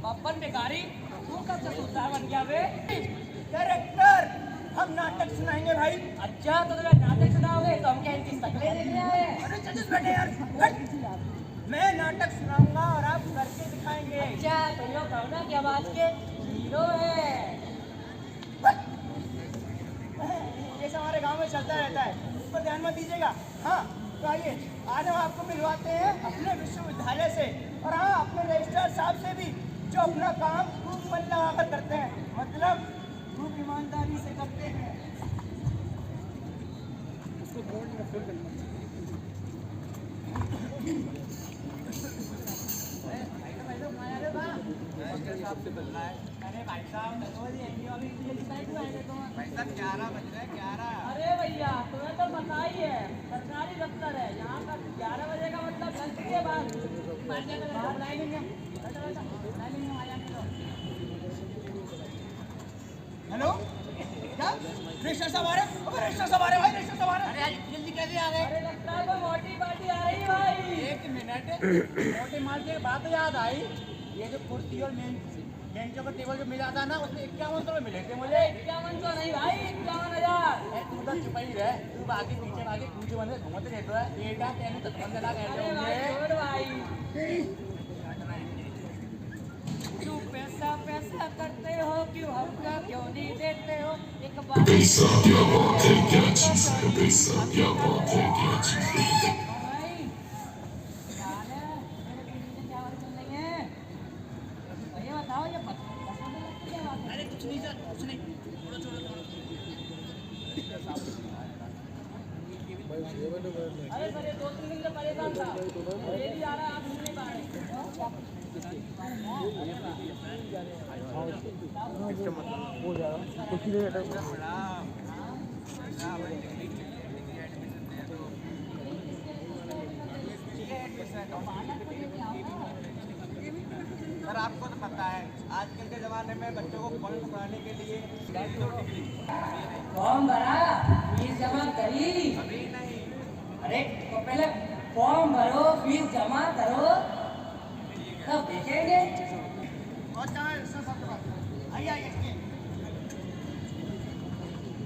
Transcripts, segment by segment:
बब्बन बेकारी तू कब से सुल्तान बन गया बे? डायरेक्टर हम नाटक सुनाएंगे भाई। अच्छा तो तुम्हें नाटक सुनाओगे तो हम क्या इनकी शक्लें देखने आए? अरे जजेस बैठे यार, मैं नाटक सुनाऊंगा और आप करके दिखाएंगे। अच्छा तो यो कहो ना कि आवाज के हीरो है। ये सब हमारे गांव में चलता रहता है, उस पर ध्यान मत दीजिएगा। हाँ तो आइए आज हम आपको मिलवाते हैं अपने विश्वविद्यालय से और हाँ अपने रजिस्ट्रार साहब से भी, जो अपना काम खूब मन लगाकर करते हैं, मतलब खूब ईमानदारी से करते हैं। अरे भाई साहब पैसा 11 बज रहे 11। अरे भैया तुम्हें तो पता ही है सरकारी दफ्तर है, यहाँ का 11 बजे का मतलब लंच के बाद। हेलो क्या रजिस्ट्रार साहब आ रहे हैं? रजिस्ट्रार साहब आ रहे हैं भाई, रजिस्ट्रार साहब आ रहे हैं। अरे जल्दी कैसे आ गए? अरे लगता है कोई मोटी पार्टी आ रही है भाई। एक मिनट, मोटे माल की बात याद आई, ये जो कुर्सी और बेंचों का टेबल जो मिला था ना, उसमें 51 रुपए मिले थे मुझे। 51 तो नहीं भाई 51,000। तू तो चुप ही रह, तू आगे पीछे आगे कूदे बंदे घूमते रहते है। बेटा तेरे 55 लाख ऐसे अरे भाई होंगे। छोड़ भाई, तू पैसा पैसा करते हो क्यों हमका क्यों नहीं देते हो? एक बार पैसा क्या बात है, क्या चीज है पैसा, क्या बात है, क्या चीज है। भाई क्या है मेरे पीछे क्या बात चल रही है? ये बताओ ये पसंद लगती है बात? अरे कुछ नहीं सर, कुछ नहीं, छोड़ो छोड़ो छोड़ो। अरे सर ये 2-3 दिन से परेशान था, ये भी आ रहा है, आप सुन नहीं पा रहे। सर आपको तो पता है आजकल के जमाने में बच्चों को कॉलेज पढ़ाने के लिए फॉर्म भरा, फीस जमा करी? अभी नहीं। अरे तो पहले फॉर्म भरो, फीस जमा करो, तब देखेंगे। और कहाँ है सर सबके पास? आइए आइए।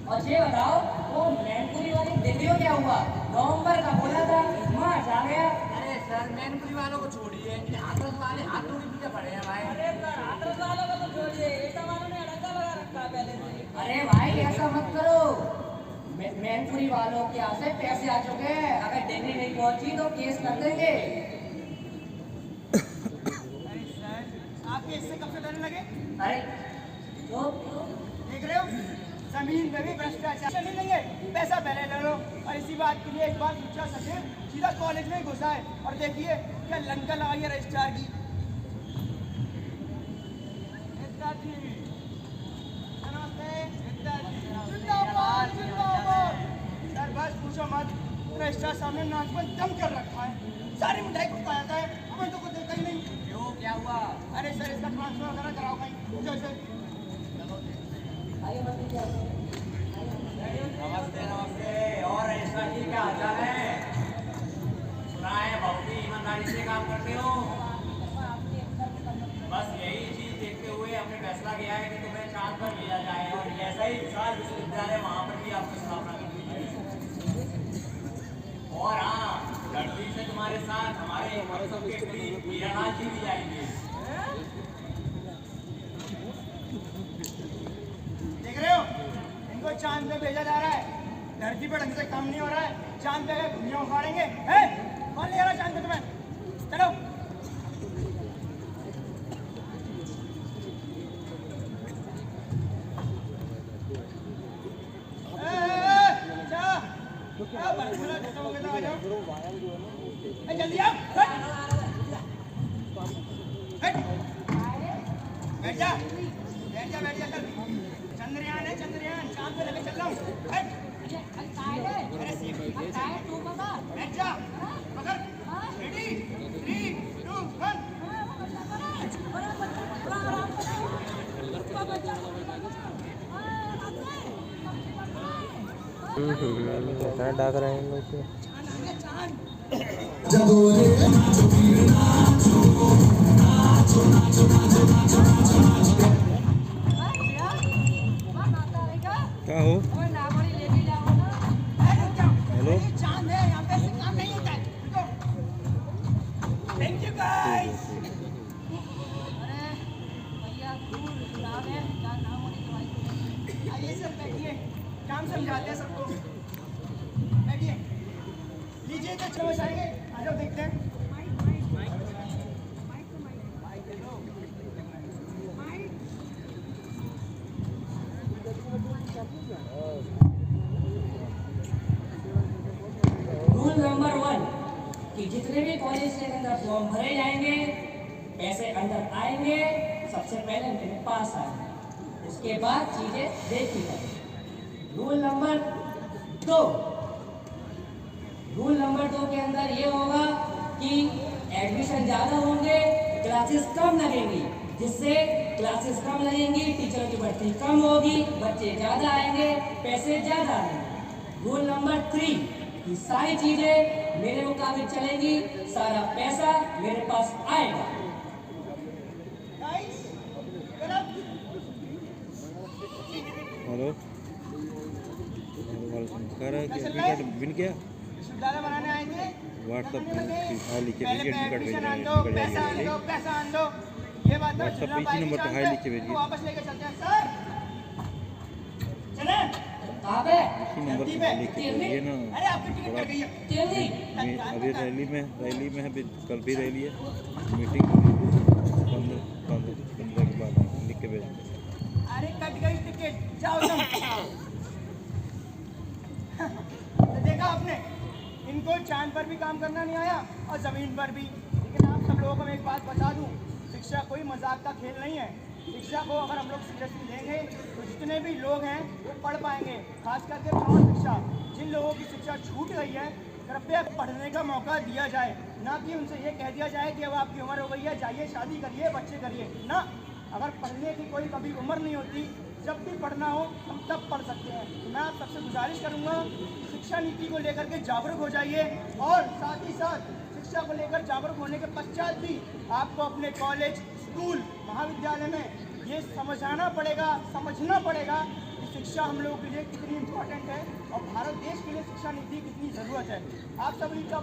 और ये बताओ वो मैनपुरी वाली डिग्री क्या हुआ? नवंबर का बोला था, मार्च आ गया। अरे सर मैनपुरी वालों को छोड़िए, हाथों वाले हाथों के पीछे पड़े हैं भाई। अरे सर हाथरस वालों को तो छोड़िए, एक वालों ने अड़ंगा लगा रखा है पहले से। अरे भाई ऐसा मत करो, मैनपुरी वालों के यहाँ से पैसे आ चुके हैं, अगर डिग्री नहीं पहुंची तो केस कर देंगे। अरे सर आपके इससे कब से डरने लगे? अरे तो देख रहे हो जमीन में भी भ्रष्टाचार नहीं लेंगे, पैसा पहले ले लो। और इसी बात के लिए एक बार पूछा सचिव सीधा कॉलेज में ही घुसा है और देखिए क्या लंका लगाई है रजिस्ट्रार की। जिंदाबाद जिंदाबाद। सर बस पूछो मत, रजिस्ट्रार सामने नाक पर दम कर रखा है, सारी मिठाई को पाया है, हमें तो कुछ देता ही नहीं। क्यों क्या हुआ? अरे सर इसका ट्रांसफर वगैरह कराओ भाई। जैसे नमस्ते नमस्ते। और रजिस्ट्रार जी क्या हाल है? सुना है बहुत ही ईमानदारी से काम करते हो। बस यही चीज देखते हुए हमने फैसला किया है कि तुम्हें चांद पर लिया जाए और ऐसा ही विशाल विश्वविद्यालय वहाँ पर भी आपकी स्थापना करनी है। और हाँ लड़की से तुम्हारे साथ हमारे सबके प्रिय वीरानाथ जी भी जाएंगे। देख रहे हो इनको चांद पे भेजा जा रहा है, धरती पर ढंग से काम नहीं हो रहा है, चांद पे गए दुनिया उखाड़ेंगे। हैं कौन ले रहा है चांद पे तुम्हें? चलो जल्दी आओ, बैठ जा बैठ जा बैठ जा। कल चंद्रयान है, चंद्रयान चांद पे लेके चल रहा हूँ। बैठ जा, पकड़, रेडी 3 2 1। डाक रहे हैं लोग। जब हम समझाते हैं सबको। बैठिए, लीजिए तो चलो आएंगे, आ जाओ देखते हैं। रूल नंबर 1 कि जितने भी कॉलेज के अंदर फॉर्म भरे जाएंगे, पैसे अंदर आएंगे, सबसे पहले मेरे पास आएंगे, उसके बाद चीजें देखी जाएंगी। रूल नंबर 2 के अंदर ये होगा कि एडमिशन ज़्यादा होंगे, क्लासेस कम लगेंगी, जिससे क्लासेस कम लगेंगी, टीचरों की भर्ती कम होगी, बच्चे ज़्यादा आएंगे, पैसे ज़्यादा आएंगे। रूल नंबर 3 कि सारी चीज़ें मेरे मुताबिक चलेंगी, सारा पैसा मेरे पास आएगा। गाइस, गलत। हेलो वाला संस्कार है कि एडमिट कार्ड बिन क्या विश्वविद्यालय बनाने आएंगे, व्हाट्सएप में हाई लिख के पहले भेजिए, एडमिट कार्ड एडमिशन आन भेजिए, दो, एडमिट पैसा कार्ड आन दो, जाएगा। पैसा आन दो। ये बात तो WhatsApp जिला पे इसी पार्टी नंबर पे शांत हाई है, लिख के भेजिए। तो वापस लेके चलते हैं सर। चले कहाँ पे? इसी नंबर पे हाई लिख के भेजिए ना। अरे आपकी टिकट कट गई है। जल्दी। अभी रैली में है, अभी कल भी रैली है, मीटिंग 15 के बाद लिख के भेजेंगे। अरे कट गई टिकट, जाओ तुम। तो देखा आपने, इनको चांद पर भी काम करना नहीं आया और जमीन पर भी। लेकिन आप सब लोगों को मैं एक बात बता दूं, शिक्षा कोई मजाक का खेल नहीं है। शिक्षा को अगर हम लोग सीरियसली लेंगे तो जितने भी लोग हैं वो पढ़ पाएंगे। खास करके प्रौढ़ शिक्षा, जिन लोगों की शिक्षा छूट गई है, कृपया पढ़ने का मौका दिया जाए, ना कि उनसे ये कह दिया जाए कि अब आपकी उम्र हो गई है, जाइए शादी करिए, बच्चे करिए ना। अगर पढ़ने की कोई कभी उम्र नहीं होती, जब भी पढ़ना हो हम तब पढ़ सकते हैं। तो मैं आप सबसे गुजारिश करूंगा, शिक्षा नीति को लेकर के जागरूक हो जाइए और साथ ही साथ शिक्षा को लेकर जागरूक होने के पश्चात भी आपको अपने कॉलेज, स्कूल, महाविद्यालय में ये समझना पड़ेगा कि शिक्षा हम लोगों के लिए कितनी इम्पोर्टेंट है और भारत देश के लिए शिक्षा नीति कितनी ज़रूरत है। आप सभी का